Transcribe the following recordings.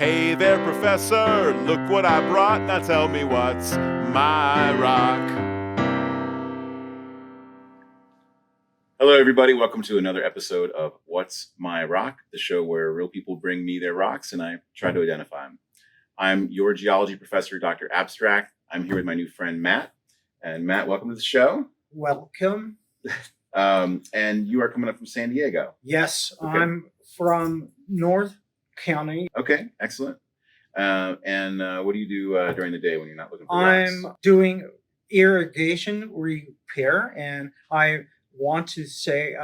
Hey there, Professor, look what I brought. Now tell me what's my rock. Hello, everybody. Welcome to another episode of What's My Rock, the show where real people bring me their rocks and I try to identify them. I'm your geology professor, Dr. Abstract. I'm here with my new friend, Matt. And Matt, welcome to the show. Welcome. And you are coming up from San Diego. Yes, Okay. I'm from North County. Okay, excellent. And what do you do during the day when you're not looking for rocks? I'm doing irrigation repair, and I want to say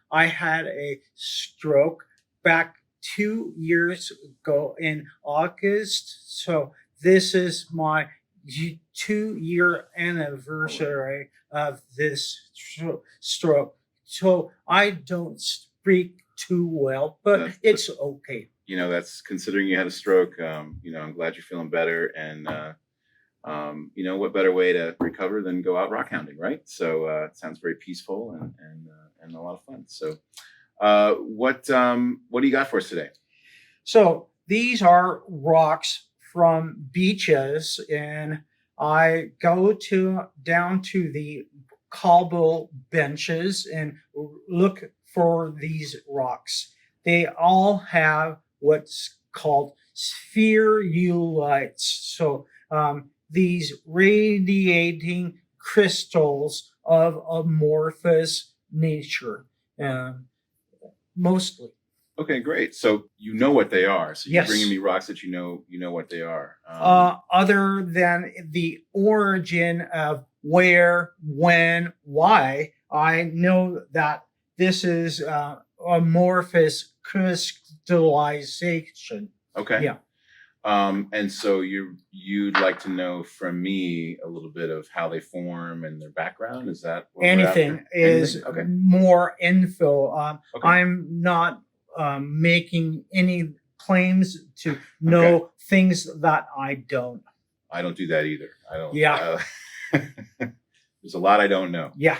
I had a stroke back 2 years ago in August. So this is my 2-year anniversary of this stroke. So I don't speak too well, but it's okay. You know, that's considering you had a stroke. I'm glad you're feeling better. And, what better way to recover than go out rock hounding, right? So it sounds very peaceful and a lot of fun. So what do you got for us today? So these are rocks from beaches, and I go down to the cobble benches and look for these rocks. They all have what's called spherulites. So these radiating crystals of amorphous nature, mostly. Okay, great. So you know what they are. So you're Yes. bringing me rocks that you know what they are. Other than the origin of where, when, why, I know that this is amorphous crystallization. Okay. Yeah. And so you'd like to know from me a little bit of how they form and their background. Is that what we're Anything after? is Anything? Okay. more info. Okay. I'm not making any claims to know things that I don't. I don't do that either. I don't. Yeah. There's a lot I don't know. Yeah.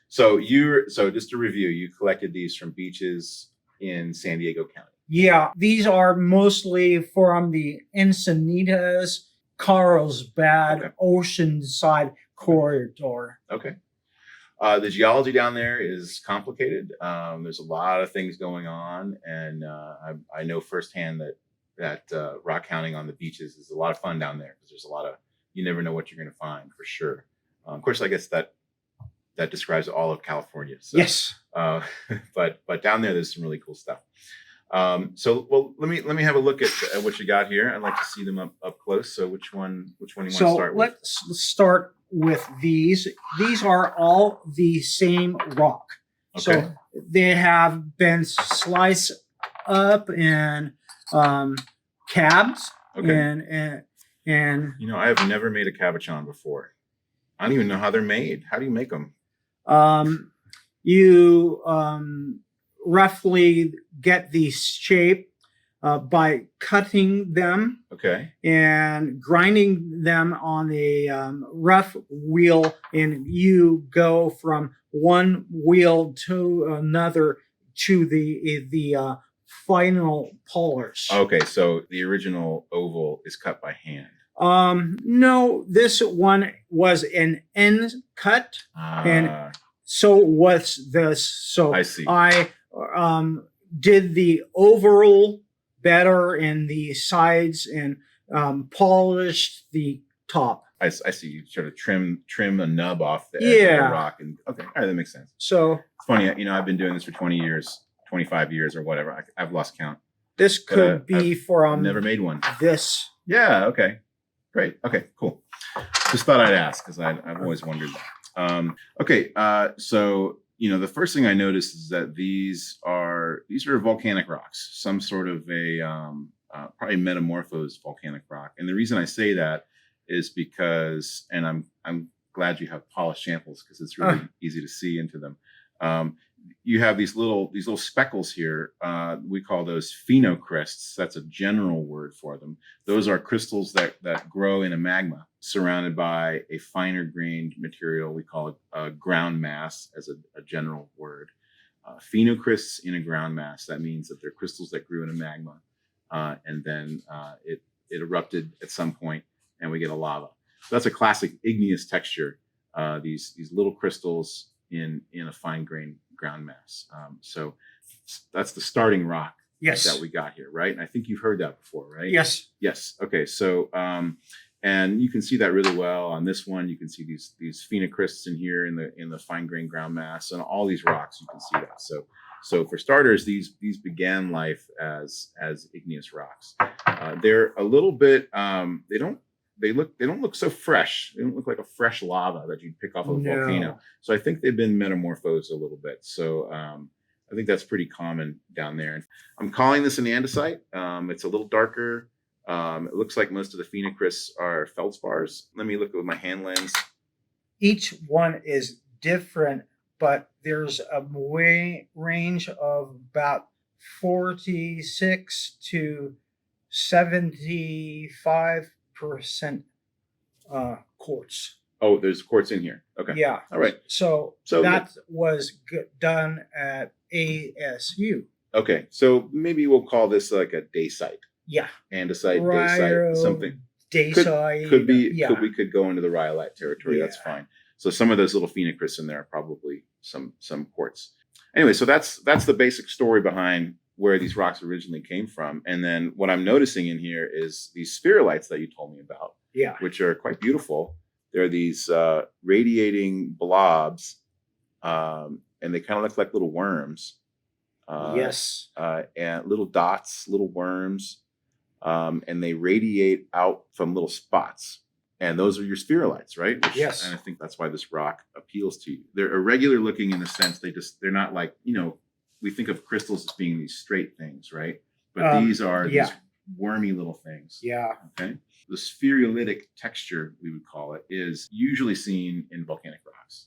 So just to review, you collected these from beaches in San Diego County. Yeah, these are mostly from the Encinitas, Carlsbad, Oceanside corridor. Okay. The geology down there is complicated. There's a lot of things going on, and I know firsthand that rock hounding on the beaches is a lot of fun down there because there's you never know what you're going to find for sure. Of course, I guess that describes all of California. So, yes. But down there's some really cool stuff. Well, let me have a look at what you got here. I'd like to see them up close. So which one you want to start with? Let's start with these. These are all the same rock. Okay. So they have been sliced up in cabs. Okay. And I have never made a cabochon before. I don't even know how they're made. How do you make them? You roughly get the shape by cutting them. Okay. And grinding them on a rough wheel, and you go from one wheel to another to the final polish. Okay, so the original oval is cut by hand. No, this one was an end cut, and so was this. So I see. I did the oval better in the sides and polished the top. I see. You sort of trim a nub off the edge of the rock. And okay, all right, that makes sense. So it's funny, I've been doing this for 20 years, 25 years or whatever. I've lost count. This could be from never made one. This. Yeah, okay. Great. Okay, cool. Just thought I'd ask because I've always wondered that. So the first thing I noticed is that these are volcanic rocks, some sort of a probably metamorphosed volcanic rock. And the reason I say that is because, and I'm glad you have polished samples because it's really easy to see into them. You have these little speckles here. We call those phenocrysts. That's a general word for them. Those are crystals that grow in a magma surrounded by a finer grained material. We call it a ground mass as a general word. Phenocrysts in a ground mass. That means that they're crystals that grew in a magma. and then it erupted at some point, and we get a lava. So that's a classic igneous texture. These little crystals in a fine grained ground mass. So that's the starting rock Yes. that we got here, right? And I think you've heard that before, right? Yes. Yes. Okay. So and you can see that really well on this one. You can see these phenocrysts in here in the fine grained ground mass, and all these rocks. You can see that. So for starters, these began life as igneous rocks. They're a little bit. They don't look so fresh. They don't look like a fresh lava that you'd pick off of a volcano. So I think they've been metamorphosed a little bit. So I think that's pretty common down there. I'm calling this an andesite. It's a little darker. It looks like most of the phenocrysts are feldspars. Let me look with my hand lens. Each one is different, but there's a range of about 46 to 75% quartz. Oh, there's quartz in here. Okay. Yeah. All right. So that was done at ASU. Okay. So maybe we'll call this like a dacite. Yeah. Andesite, dacite, something. Dacite. Could be. Yeah. We could go into the rhyolite territory. Yeah. That's fine. So some of those little phenocrysts in there are probably some quartz. Anyway, so that's the basic story behind where these rocks originally came from. And then what I'm noticing in here is these spherulites that you told me about. Yeah. Which are quite beautiful. They're these radiating blobs, and they kind of look like little worms. Yes. And little dots, little worms, and they radiate out from little spots. And those are your spherulites, right? Yes. And I think that's why this rock appeals to you. They're irregular looking in the sense they're not like, we think of crystals as being these straight things, right? But these are these wormy little things. Yeah. Okay. The spherulitic texture, we would call it, is usually seen in volcanic rocks.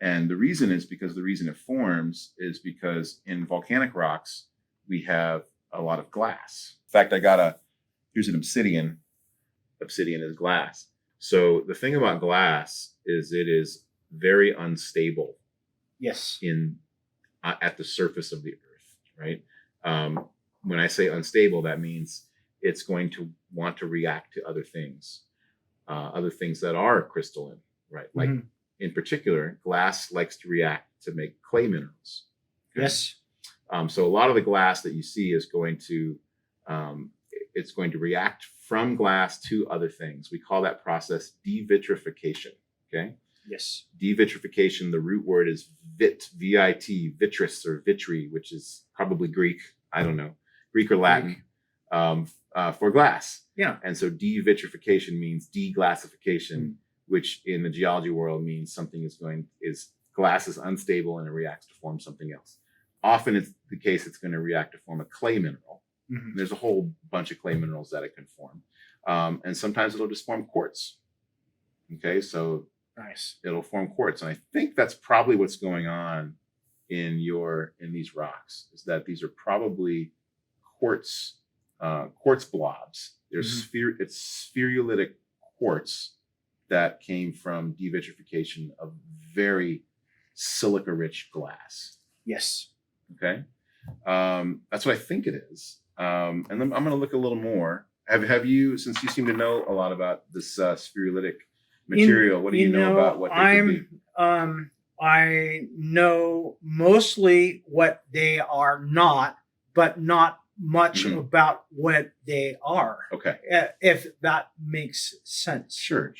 And the reason is because the reason it forms is because in volcanic rocks, we have a lot of glass. In fact, here's an obsidian. Obsidian is glass. So the thing about glass is it is very unstable. Yes. At the surface of the earth, right? When I say unstable, that means it's going to want to react to other things that are crystalline, right? Like in particular, glass likes to react to make clay minerals. Okay? Yes. So a lot of the glass that you see is going to react from glass to other things. We call that process devitrification. Okay. Yes. Devitrification, the root word is V-I-T, vitris or vitri, which is probably Greek. I don't know, Greek or Latin, for glass. Yeah. And so devitrification means deglassification, which in the geology world means something glass is unstable and it reacts to form something else. Often it's the case it's going to react to form a clay mineral. Mm-hmm. There's a whole bunch of clay minerals that it can form. And sometimes it'll just form quartz. Okay, so nice. It'll form quartz. And I think that's probably what's going on in these rocks, is that these are probably quartz blobs. There's it's spherulitic quartz that came from devitrification of very silica-rich glass. Yes. Okay. That's what I think it is. And then I'm going to look a little more. Have you, since you seem to know a lot about this spherulitic material, what do you know about what they could be? I know mostly what they are not, but not much about what they are. Okay. If that makes sense. Sure.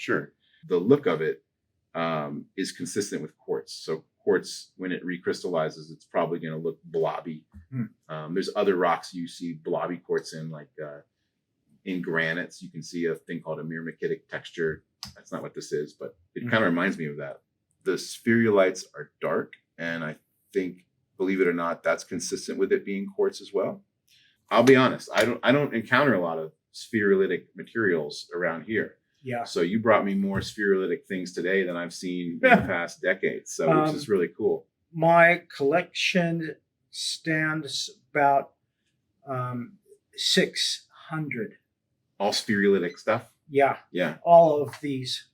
The look of it is consistent with quartz. So quartz, when it recrystallizes, it's probably going to look blobby. There's other rocks you see blobby quartz in, like in granites, you can see a thing called a myrmekitic texture. That's not what this is, but it kind of reminds me of that. The spherulites are dark, and I think, believe it or not, that's consistent with it being quartz as well. I'll be honest, I don't encounter a lot of spherulitic materials around here. Yeah. So you brought me more spherulitic things today than I've seen in the past decades. So which is really cool. My collection stands about 600. All spherulitic stuff? Yeah. Yeah. All of these.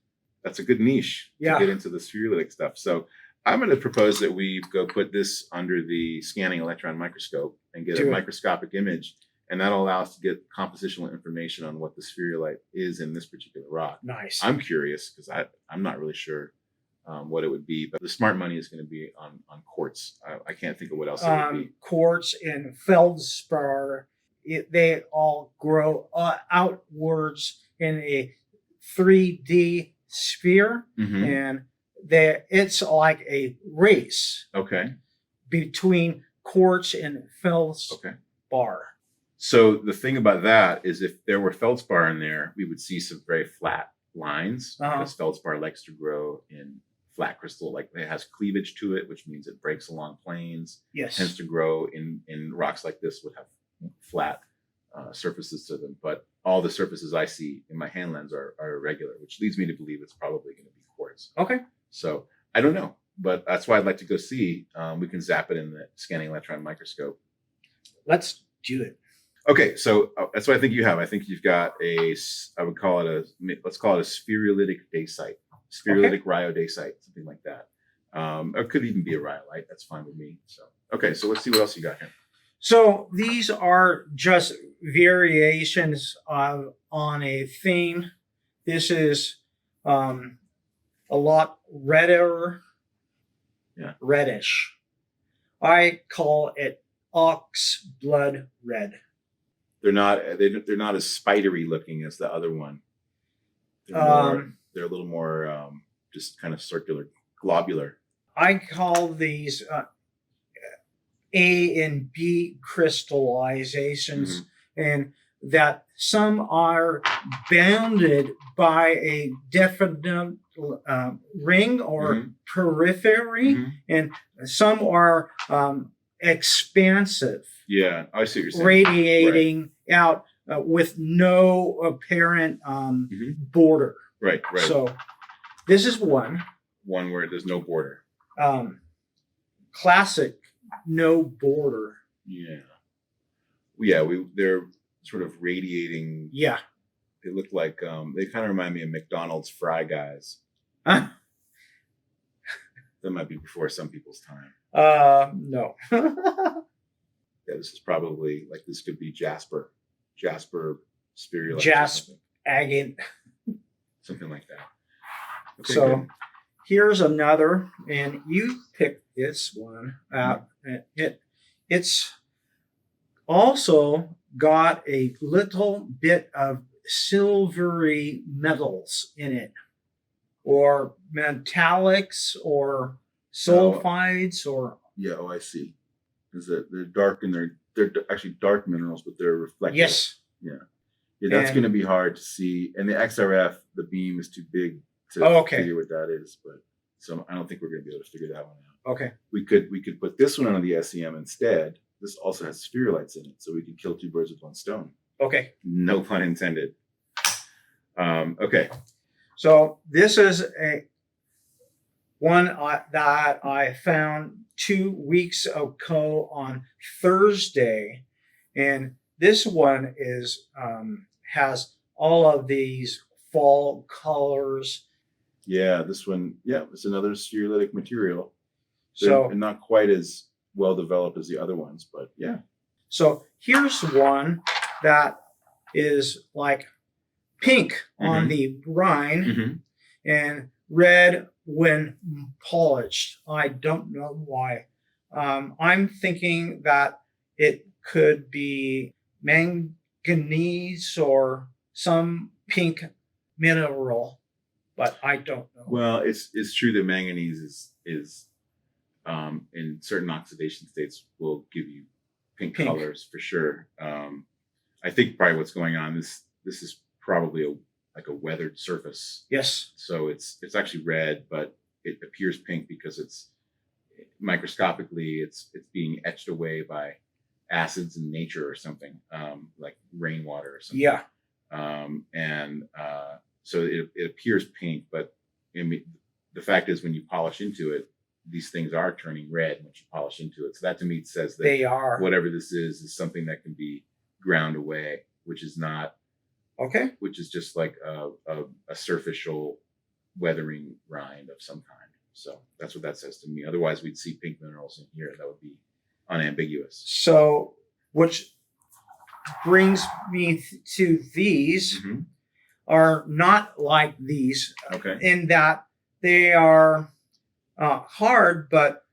That's a good niche to get into the spherulitic stuff. So I'm going to propose that we go put this under the scanning electron microscope and get a microscopic image and that'll allow us to get compositional information on what the spherulite is in this particular rock. Nice. I'm curious because I'm not really sure what it would be, but the smart money is going to be on quartz. I can't think of what else it would be. Quartz and feldspar, they all grow outwards in a 3D sphere, and it's like a race between quartz and feldspar. So the thing about that is if there were feldspar in there, we would see some very flat lines because feldspar likes to grow in flat crystal, like it has cleavage to it, which means it breaks along planes. Yes. Tends to grow in rocks like this would have flat surfaces to them. But all the surfaces I see in my hand lens are irregular, which leads me to believe it's probably going to be quartz. Okay. So I don't know, but that's why I'd like to go see. We can zap it in the scanning electron microscope. Let's do it. Okay, so that's what I think you have. I think you've got let's call it a spherulitic dacite, spherulitic rhyodacite, something like that. Or it could even be a rhyolite. That's fine with me. So, okay, so let's see what else you got here. So these are just variations on a theme. This is a lot reddish. I call it ox blood red. They're not as spidery looking as the other one. They're a little more just kind of circular, globular. I call these A and B crystallizations, and that some are bounded by a definite ring or periphery, and some are expansive. Yeah, I see what you're saying. Radiating out with no apparent border. Right. So this is one where there's no border. Classic no border. They're sort of radiating. Yeah. They look like they kind of remind me of McDonald's fry guys. Huh? That might be before some people's time. No. Yeah, this is probably like this could be Jasper spherulite. Jasper agate. Something like that. Okay, So good. Here's another, and you picked this one out. It's also got a little bit of silvery metals in it, or metallics, or sulfides, or I see. Is that they're dark and they're actually dark minerals, but they're reflective. Yes. Yeah, that's going to be hard to see. And the XRF, the beam is too big to figure what that is. But so I don't think we're going to be able to figure that one out. Okay. We could put this one on the SEM instead. This also has spherulites in it, so we can kill two birds with one stone. Okay. No pun intended. Okay. So this is one that I found 2 weeks ago on Thursday, and this one is has all of these fall colors. Yeah, this one. Yeah, it's another spherulitic material. So not quite as well developed as the other ones, but yeah. So here's one that is like pink on the brine and red when polished. I don't know why. I'm thinking that it could be manganese or some pink mineral, but I don't know. Well, it's true that manganese is in certain oxidation states will give you pink colors for sure. I think probably what's going on this is probably like a weathered surface. Yes. So it's actually red, but it appears pink because it's microscopically it's being etched away by acids in nature or something, like rainwater or something. Yeah. So it appears pink, but the fact is when you polish into it, these things are turning red once you polish into it. So that to me says that they are. Whatever this is something that can be ground away, which is not which is just like a superficial weathering rind of some kind. So that's what that says to me. Otherwise, we'd see pink minerals in here. That would be unambiguous. So, which brings me to these Mhm. are not like these Okay. in that they are hard, but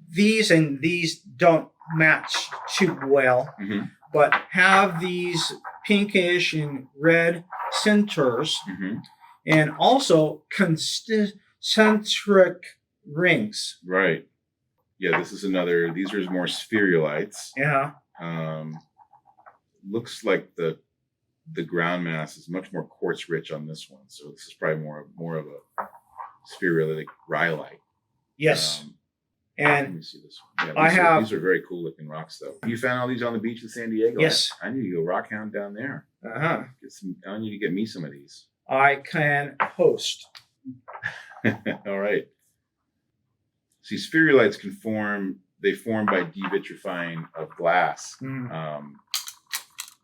these and these don't match too well, Mhm. but have these pinkish and red centers Mhm. and also concentric rings. Right. Yeah, this is another. These are more spherulites. Yeah. Um, looks like the ground mass is much more quartz rich on this one, so this is probably more of a spherulitic rhyolite. Yes. Let And me see this one. Yeah, I have. these are very cool looking rocks, though. You found all these on the beach in San Diego? Yes. I need to go rock hound down there. Uh-huh. I need to get me some of these. I can host. All right. See, spherulites can form. They form by devitrifying of glass,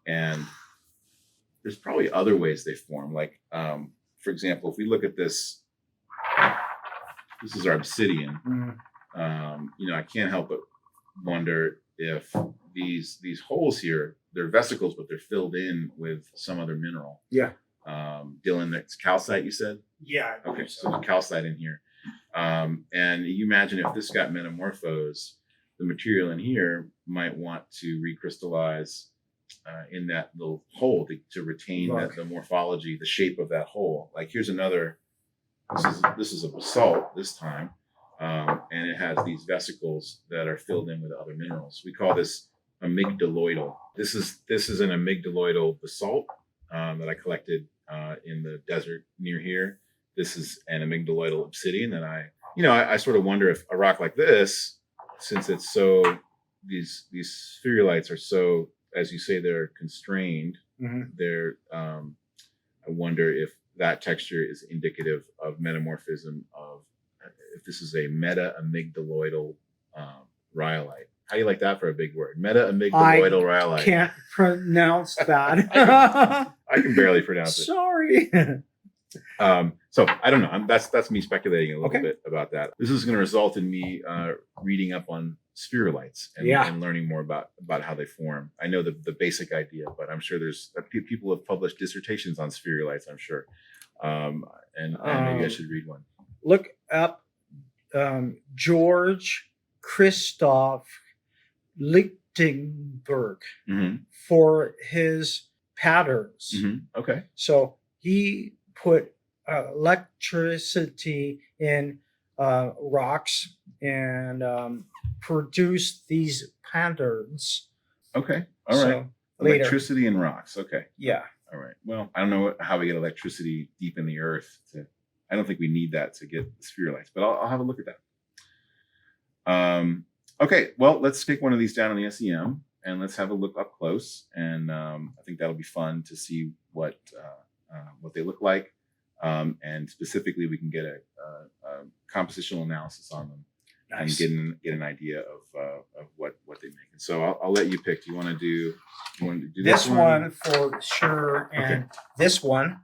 and there's probably other ways they form. Like, for example, if we look at this, this is our obsidian. I can't help but wonder if these holes here, they're vesicles, but they're filled in with some other mineral. Yeah. Dylan, that's calcite, you said? Yeah. Okay, so there's calcite in here. And you imagine if this got metamorphosed, the material in here might want to recrystallize in that little hole to retain the morphology, the shape of that hole. Like here's another, this is a basalt this time, and it has these vesicles that are filled in with other minerals. We call this amygdaloidal. This is an amygdaloidal basalt that I collected in the desert near here. This is an amygdaloidal obsidian that I sort of wonder if a rock like this, since it's so, these spherulites are so, as you say, they're constrained. They're, I wonder if that texture is indicative of metamorphism of, if this is a meta-amygdaloidal rhyolite. How do you like that for a big word? Meta-amygdaloidal rhyolite. Can't pronounce that. I can barely pronounce it. Sorry. So I don't know. That's me speculating a little bit about that. This is going to result in me reading up on spherulites and learning more about how they form. I know the basic idea, but I'm sure there's people have published dissertations on spherulites, I'm sure. And maybe I should read one. Look up George Christoph Lichtenberg for his patterns. Okay. So he put electricity in rocks and produced these patterns. Okay. All right. Electricity in rocks. Okay. Yeah. All right. Well, I don't know how we get electricity deep in the earth. I don't think we need that to get spherulites, but I'll have a look at that. Okay. Well, let's take one of these down on the SEM and let's have a look up close. And I think that'll be fun to see what they look like. And specifically, we can get a compositional analysis on them and get an idea of what they make. And so I'll let you pick. Do you want to do this one for sure, and this one?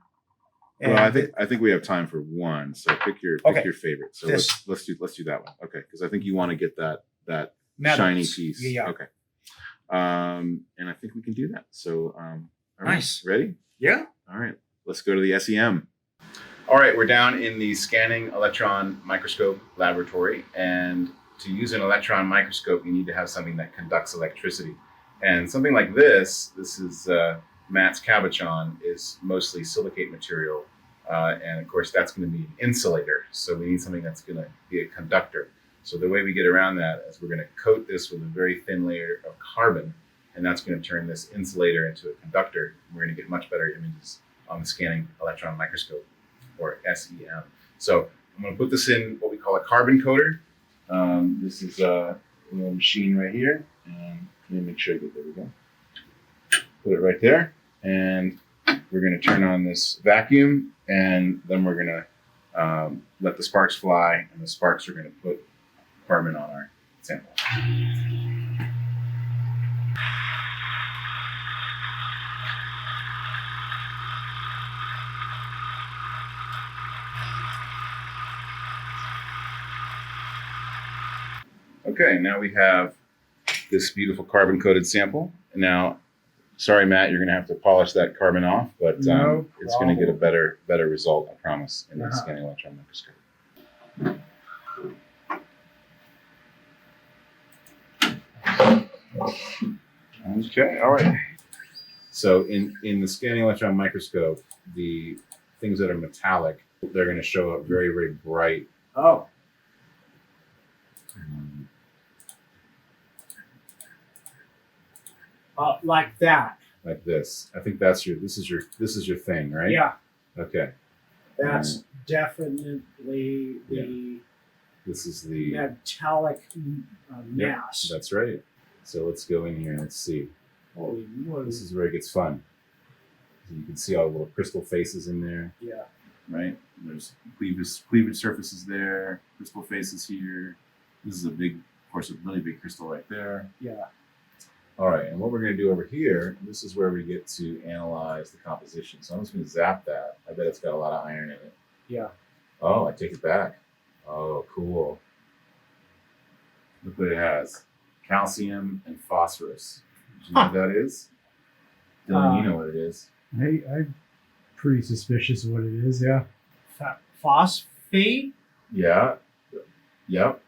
And well, I think we have time for one. So pick your favorite. So let's do that one. Okay, because I think you want to get that shiny piece. Yeah. Okay. And I think we can do that. So all right, nice. Ready? Yeah. All right. Let's go to the SEM. All right, we're down in the scanning electron microscope laboratory, and to use an electron microscope, you need to have something that conducts electricity. And something like this is Matt's cabochon, is mostly silicate material, and of course that's going to be an insulator. So we need something that's going to be a conductor. So the way we get around that is we're going to coat this with a very thin layer of carbon, and that's going to turn this insulator into a conductor. We're going to get much better images on the scanning electron microscope, or SEM. So I'm going to put this in what we call a carbon coater. This is a little machine right here. And let me make sure I get there. We go. Put it right there. And we're going to turn on this vacuum. And then we're going to let the sparks fly. And the sparks are going to put carbon on our sample. Okay, now we have this beautiful carbon-coated sample. And now Sorry, Matt, you're going to have to polish that carbon off, but No it's going to get a problem. better result, I promise, in the Uh-huh. scanning electron microscope. Okay, all right. So in the scanning electron microscope, the things that are metallic, they're going to show up very, very bright. Oh, like that. Like this. I think this is your thing, right? Yeah, Okay. that's definitely the This is the metallic mass. That's right. So let's go in here and let's see. Holy moly. This is where it gets fun. You can see all the little crystal faces in there, Yeah. right? There's cleavage surfaces there, crystal faces here. This is of course, a really big crystal right there. Yeah. All right, and what we're going to do over here, this is where we get to analyze the composition. So I'm just going to zap that. I bet it's got a lot of iron in it. Yeah. Oh, I take it back. Oh, cool. Look what it has. Calcium and phosphorus. Do you know what that is? Dylan, you know what it is. I'm pretty suspicious of what it is, yeah. Phosphate? Yeah. Yep.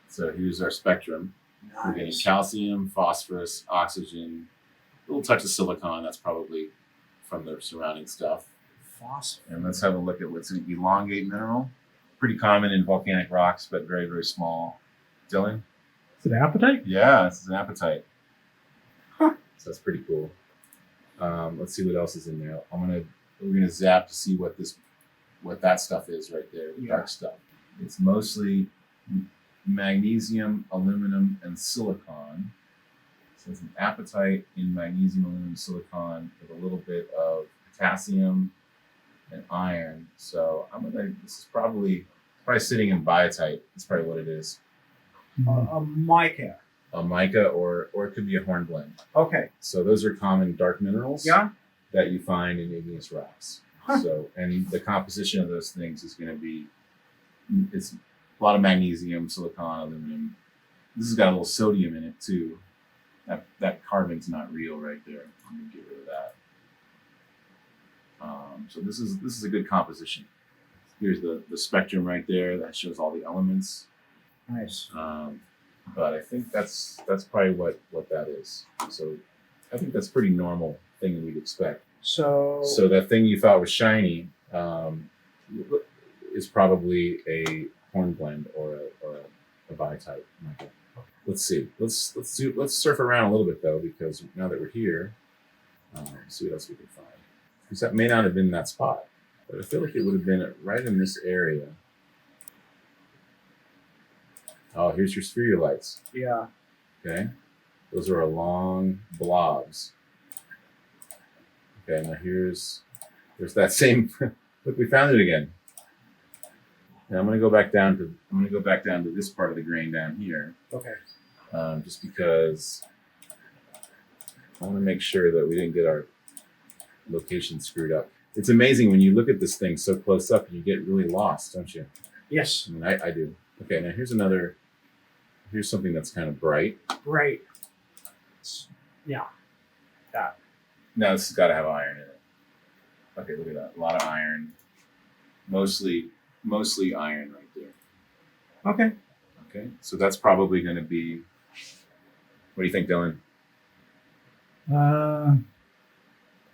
So here's our spectrum. We're getting Nice. calcium, phosphorus, oxygen, a little touch of silicon. That's probably from the surrounding stuff. Phosphate. And let's have a look at what's an elongate mineral. Pretty common in volcanic rocks, but very, very small. Dylan? Is it apatite? Yeah, this is an apatite. So that's pretty cool. Let's see what else is in there. We're gonna zap to see what that stuff is right there, the dark stuff. It's mostly magnesium, aluminum, and silicon. So it's an apatite in magnesium, aluminum, silicon with a little bit of potassium and iron. So this is probably sitting in biotite. That's probably what it is. A mica. A mica or it could be a hornblende. Okay. So those are common dark minerals Yeah. that you find in igneous rocks. Huh. So, and the composition of those things is going to be, it's a lot of magnesium, silicon, aluminum. This has got a little sodium in it too. That carbon's not real right there. I'm going to get rid of that. So this is a good composition. Here's the spectrum right there that shows all the elements. Nice. But I think that's probably what that is. So I think that's a pretty normal thing that we'd expect. So that thing you thought was shiny is probably a hornblende or a biotite. Let's see. Let's surf around a little bit though, because now that we're here, see what else we can find. Because that may not have been that spot, but I feel like it would have been right in this area. Oh, here's your spherulites. yeah. Okay, those are long blobs. Okay, now there's that same. Look, we found it again. Now I'm gonna go back down to this part of the grain down here, Okay. just because I want to make sure that we didn't get our location screwed up. It's amazing when you look at this thing so close up, you get really lost, don't you? Yes. I mean, I do. Okay, now here's something that's kind of bright. Great. Yeah. Now this has got to have iron in it. Okay, look at that. A lot of iron. Mostly iron right there. Okay. Okay, so that's probably going to be. What do you think, Dylan?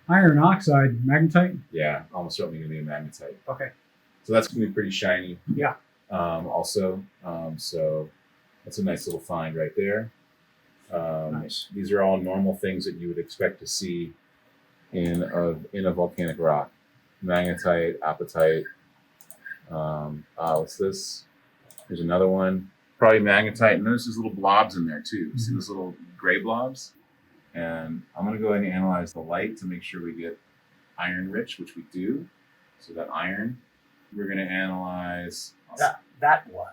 Iron oxide, magnetite. Yeah, almost certainly going to be a magnetite. Okay. So that's going to be pretty shiny. Yeah. So that's a nice little find right there. Nice. These are all normal things that you would expect to see in a volcanic rock. Magnetite, apatite. What's this? There's another one. Probably magnetite. And notice there's little blobs in there too. See those little gray blobs? And I'm going to go ahead and analyze the light to make sure we get iron rich, which we do. So that iron, we're going to analyze That one.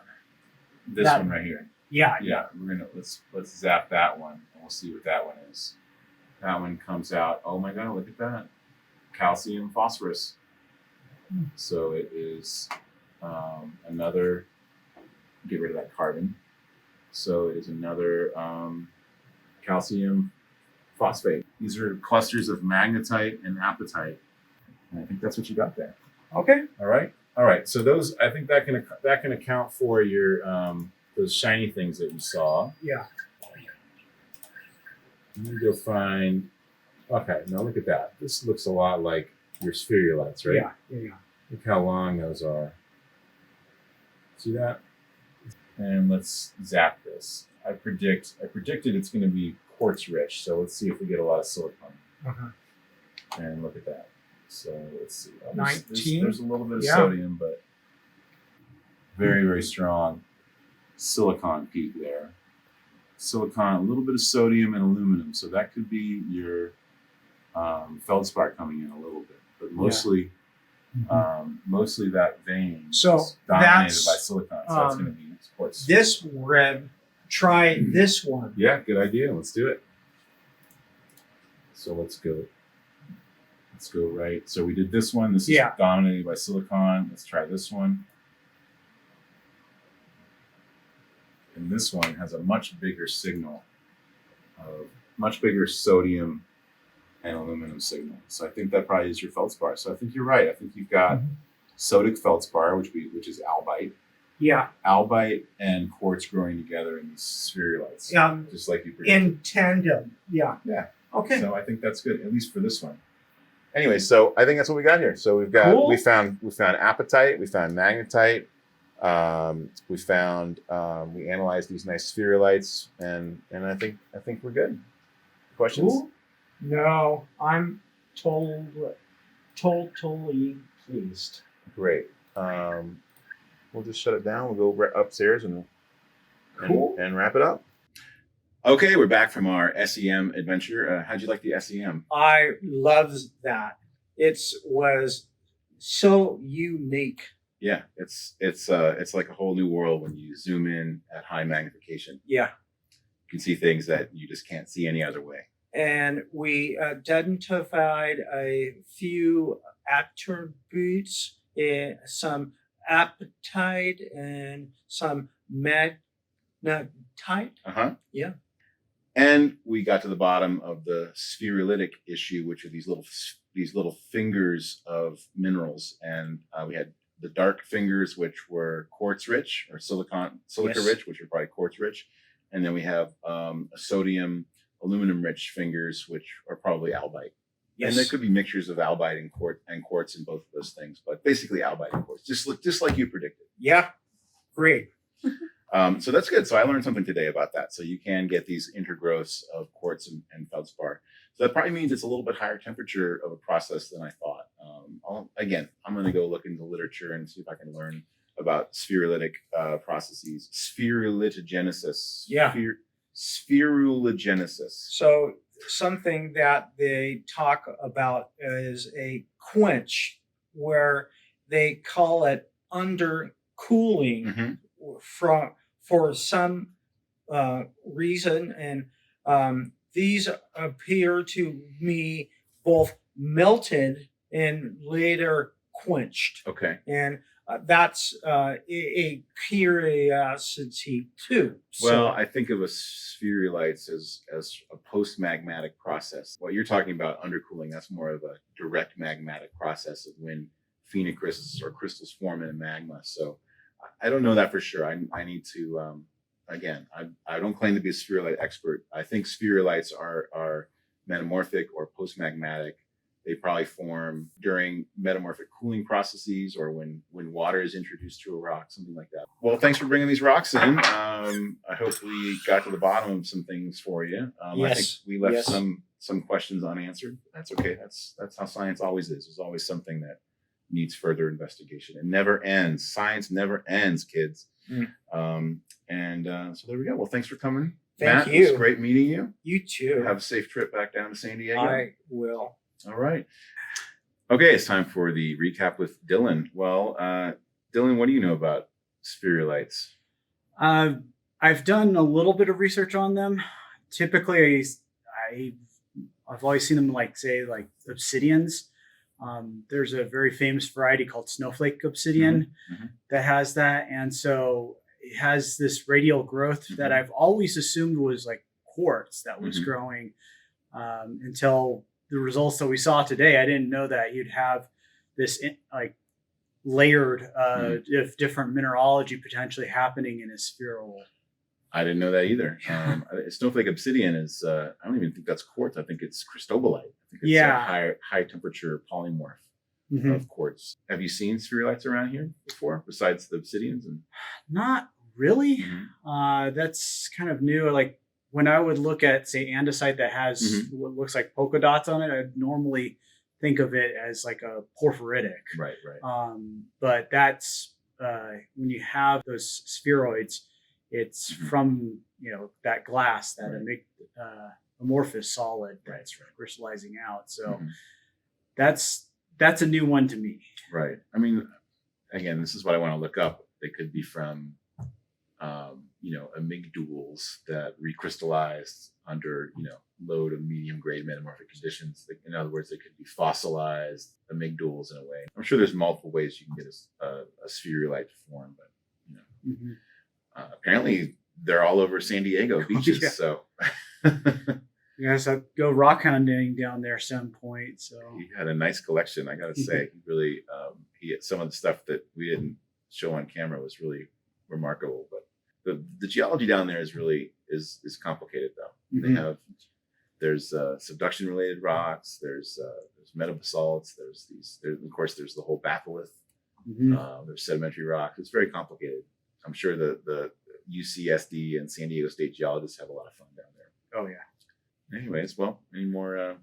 this that- one right here. Yeah. Yeah, let's zap that one and we'll see what that one is. That one comes out. Oh my God, look at that. Calcium phosphorus. So it is another, get rid of that carbon. So it is another calcium phosphate. These are clusters of magnetite and apatite. And I think that's what you got there. Okay. All right. All right. So those, I think that can account for your those shiny things that you saw. Yeah. Let me go find. Okay. Now look at that. This looks a lot like your spherulites, right? Yeah. Yeah. Yeah. Look how long those are. See that? And let's zap this. I predicted it's going to be quartz rich. So let's see if we get a lot of silicon. Uh-huh. And look at that. So let's see. Oh, 19. There's a little bit of Yeah. sodium, but very, very strong silicon peak there. Silicon, a little bit of sodium and aluminum. So that could be your feldspar coming in a little bit, but mostly, mostly that vein So is dominated that's, by silicon. So that's going to be quartz. This red, try this one. Yeah, good idea. Let's do it. So let's go right. So we did this one. This is dominated by silicon. Let's try this one. And this one has a much bigger signal, much bigger sodium and aluminum signal. So I think that probably is your feldspar. So I think you're right. I think you've got sodic feldspar, which is albite. Yeah. Albite and quartz growing together in these spherulites. Just like you predicted. In tandem. Yeah. Yeah. Okay. So I think that's good, at least for this one. Anyway, so I think that's what we got here. So we found apatite, we found magnetite, we analyzed these nice spherulites, and I think we're good. Questions? Cool. No, I'm totally pleased. Great. We'll just shut it down. We'll go upstairs and wrap it up. Okay, we're back from our SEM adventure. How'd you like the SEM? I loved that. It was so unique. Yeah, it's like a whole new world when you zoom in at high magnification. Yeah. You can see things that you just can't see any other way. And we identified a few attributes, some apatite and some magnetite. Yeah. And we got to the bottom of the spherulitic issue, which are these little fingers of minerals, and we had the dark fingers, which were quartz rich or silica rich, which are probably quartz rich, and then we have sodium aluminum rich fingers, which are probably albite. Yes. And there could be mixtures of albite and quartz in both of those things, but basically albite and quartz, just like you predicted. Yeah, great. So that's good. So I learned something today about that. So you can get these intergrowths of quartz and feldspar. So that probably means it's a little bit higher temperature of a process than I thought. I'm going to go look into literature and see if I can learn about spherulitic processes. Spherulitogenesis. Yeah. Spherulogenesis. So something that they talk about is a quench, where they call it undercooling for some reason, and these appear to me both melted and later quenched. Okay. And that's a curiosity too. Well, I think of a spherulites as a post-magmatic process. What you're talking about, undercooling, that's more of a direct magmatic process of when phenocrysts or crystals form in a magma. So I don't know that for sure. I need to, again, I don't claim to be a spherulite expert. I think spherulites are metamorphic or post-magmatic. They probably form during metamorphic cooling processes or when water is introduced to a rock, something like that. Well, thanks for bringing these rocks in. I hope we got to the bottom of some things for you. Yes. I think we left some questions unanswered. That's okay. That's how science always is. There's always something that needs further investigation. It never ends. Science never ends, kids. So there we go. Well, thanks for coming. Thank Matt, you. It was great meeting you. You too. Have a safe trip back down to San Diego. I will. All right. Okay, it's time for the recap with Dylan. Well, Dylan, what do you know about spherulites? I've done a little bit of research on them. Typically, I've always seen them like obsidians. There's a very famous variety called snowflake obsidian that has that. And so it has this radial growth that I've always assumed was like quartz that was growing until the results that we saw today. I didn't know that you'd have this like layered of different mineralogy potentially happening in a spheral. I didn't know that either. Snowflake obsidian is, I don't even think that's quartz. I think it's cristobalite. I think it's a high temperature polymorph of quartz. Have you seen spherulites around here before, besides the obsidians? Not really. That's kind of new. Like when I would look at, say, andesite that has what looks like polka dots on it, I'd normally think of it as like a porphyritic. Right. But that's when you have those spheroids, it's from that glass, that amorphous solid that's crystallizing out. So that's a new one to me. Right. I mean, again, this is what I want to look up. They could be from amygdals that recrystallized under low to medium grade metamorphic conditions. In other words, they could be fossilized amygdals in a way. I'm sure there's multiple ways you can get a spherulite form, but apparently they're all over San Diego beaches. So yes, I'd go rock hunting down there some point. So he had a nice collection, I gotta say. He really he had some of the stuff that we didn't show on camera was really remarkable. But the geology down there is really is complicated though. There's subduction related rocks, there's metabasalts, there's the whole batholith, there's sedimentary rocks. It's very complicated. I'm sure the UCSD and San Diego State geologists have a lot of fun down there. Oh yeah. Anyways, well, any more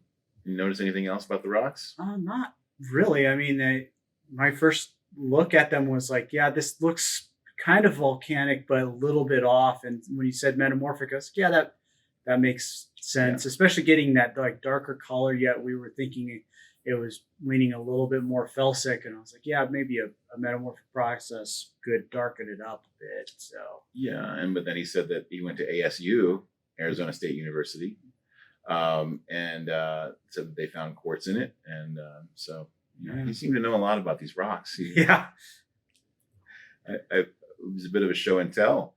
you notice anything else about the rocks? Not really. I mean, my first look at them was like, yeah, this looks kind of volcanic, but a little bit off. And when you said metamorphic, I was like, yeah, that makes sense, especially getting that like darker color. Yet we were thinking it was leaning a little bit more felsic, and I was like, yeah, maybe a metamorphic process could darken it up a bit. So yeah, but then he said that he went to ASU, Arizona State University, and said that they found quartz in it, and so he seemed to know a lot about these rocks. It was a bit of a show and tell.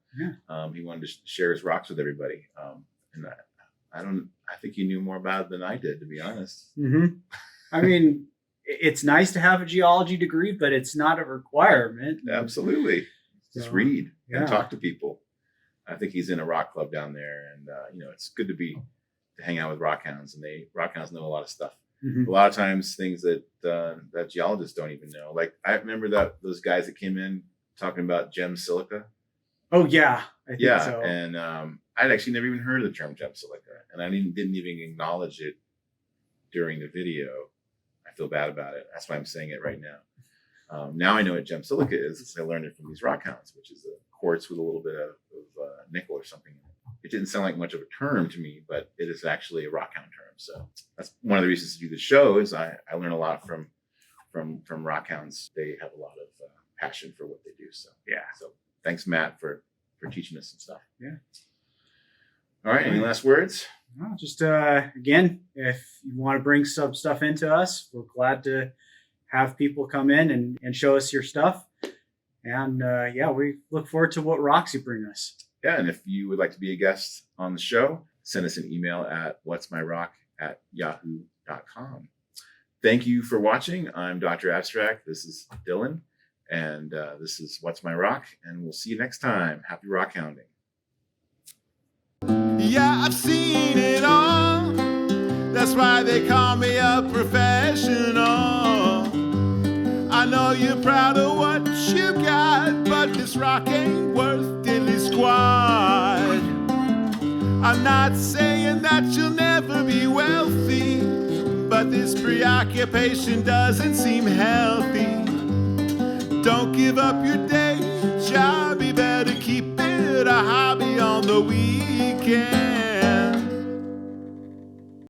He wanted to share his rocks with everybody, and I think he knew more about it than I did, to be honest. I mean, it's nice to have a geology degree, but it's not a requirement. Absolutely. Just read and talk to people. I think he's in a rock club down there, and it's good to hang out with rock hounds, and rock hounds know a lot of stuff. A lot of times things that geologists don't even know. Like I remember those guys that came in talking about gem silica. Oh yeah, I think so. And I'd actually never even heard of the term gem silica, and I didn't even acknowledge it during the video. I feel bad about it. That's why I'm saying it right now. Now I know what gem silica is because I learned it from these rock hounds, which is a quartz with a little bit of nickel or something in it. It didn't sound like much of a term to me, but it is actually a rock hound term. So that's one of the reasons to do the show is I learn a lot from rock hounds. They have a lot of passion for what they do. So So thanks, Matt, for teaching us some stuff. Yeah. All right. Any last words? No, just again, if you want to bring some stuff into us, we're glad to have people come in and show us your stuff. And we look forward to what rocks you bring us. Yeah, and if you would like to be a guest on the show, send us an email at whatsmyrock@yahoo.com. Thank you for watching. I'm Dr. Abstract. This is Dylan, and this is What's My Rock, and we'll see you next time. Happy rock hounding. Yeah, I've seen it all. That's why they call me a professional. I know you're proud of what you got, but this rock ain't worth diddly squat. I'm not saying that you'll never be wealthy, but this preoccupation doesn't seem healthy. Don't give up your day job, you better keep it a hobby on the weekend.